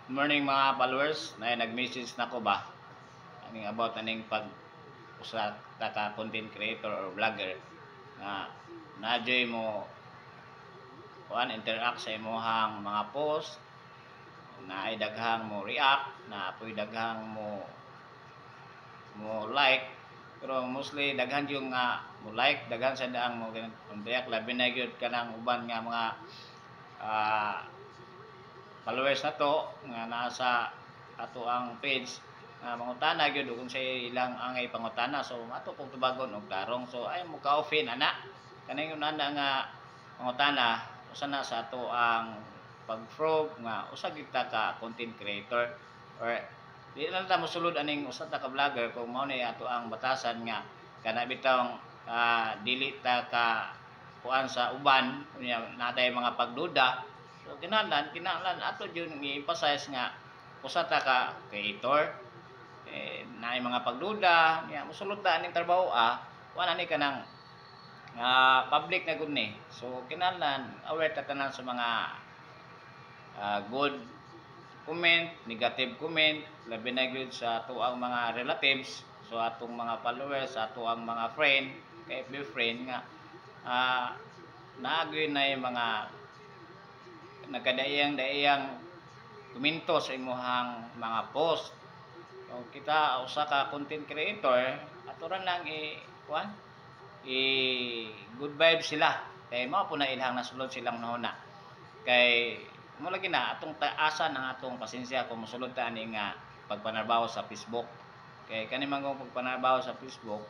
Good morning mga followers. Na nag-message na ko ba aning about aning pag usa ka content creator or vlogger na nadyoy mo kuan interact sa imong mga post na ay daghang mo react na apoy daghang mo like pero mostly daghan yung nga mo like daghan sa daang mo react labi na gyud kanang uban nga mga ah, followers na to nga nasa ato ang page nga mangutana gyud kung sa ilang angay pangutana so ato kog tubagon og tarong so ay mo ka-offin ana kaning yun ana nga pangutana usa na sa ato ang pag-prove nga usa gyud ta ka content creator or di na ta mosulod aning usa ta ka vlogger kung mao ni ato ang batasan nga kana bitawng dili ta ka kuan sa uban unya natay mga pagduda. So kinahanglan ato jud i-emphasize nga usa ta ka creator naay mga pagduda nya mosulod ta ning trabaho kuan ani kanang public na gud ni. So kinahanglan aware ta tanan sa mga good comment, negative comment, labi na gyud sa ato ang mga relatives, so atong mga followers, sa ato ang mga friend, kay FB friend nga naagyoy na yung mga nagkadaiyang komento sa imuhang mga post. So kita usa ka content creator, ato ra nang kuan good vibes sila. Kay mao po na ilang nasulod silang nahuna. Kay mo lagi na atong taasa ng atong pasensya kung mosulod ta ani nga pagpanarbaho sa Facebook. Kay kani man pagpanarbaho sa Facebook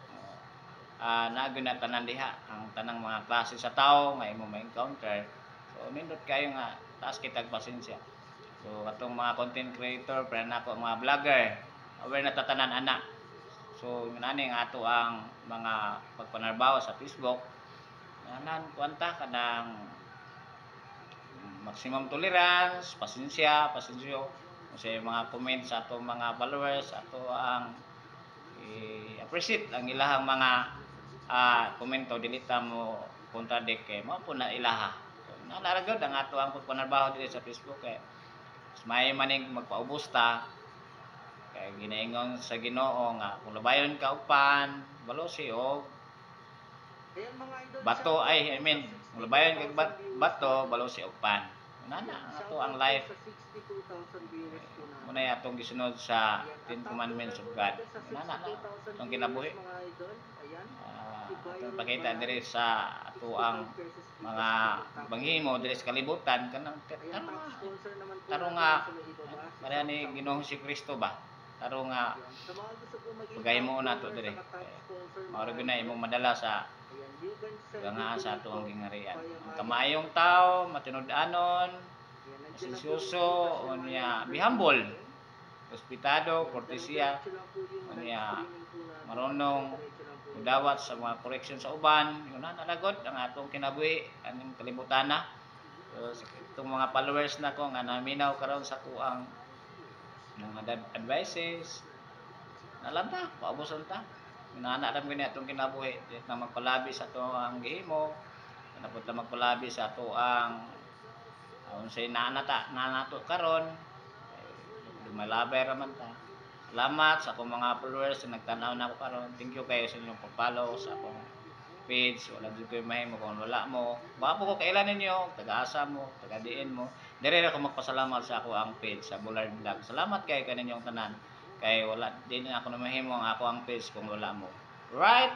naagyo na tanan diha ang tanang mga klase sa tao nga imo ma-encounter. So nindot kayo nga taas kitag pasensya. So atong mga content creator, pero nako mga vlogger, aware na tatanan ana. So nani nga ato ang mga pagpanarbaho sa Facebook. Nanan kuanta kanang maximum tolerance, pasensya kasi mga comment sa atong mga followers, ato ang appreciate ang ilahang mga komento dili ta mo contradict kay mao po na ilaha. So nalaragod ang ato ang pagpanarbaho dili sa Facebook kay may maning magpaubos ta kay ginaingon sa Ginoo nga kung labayon ka upan balosi og bato ay I mean kung labayon kag bato balosi og pan nana ato ang life muna atong gisunod sa 10 commandments of God nana atong kinabuhi atong pakita diri sa ato ang mga banghimo diri sa kalibutan kanang tarong nga para ni Ginoong si Kristo ba tarong nga pagahimo nato diri mao gyud na imong madala sa gangaan sa ato ang gingarian ang kamayong tao matinud-anon masisyoso unya be humble respetado kortesya unya marunong mudawat sa mga correction sa uban yun na nalagod ang atong kinabuhi aning kalibutana. So itong mga followers nako nga naminaw karon sa kuang mga advices nalanta paubuson ta inana lang gani atong kinabuhi di na magpalabi sa ato ang gihimo napud ta magpalabi sa ato ang unsay nato karon lumalabay ra man ta. Salamat sa akong mga followers na nagtanaw na ako karon. Thank you kayo sa inyong pag-follow sa akong page. Wala jud koy mahimo kung wala mo. Baka po ko kailan ninyo, taga-asa mo, taga-diin mo. Dire ako magpasalamat sa ako ang page sa Bullard Vlog. Salamat kay kaninyong tanan. Kay wala din ako na mahimo ang ako ang page kung wala mo. Right?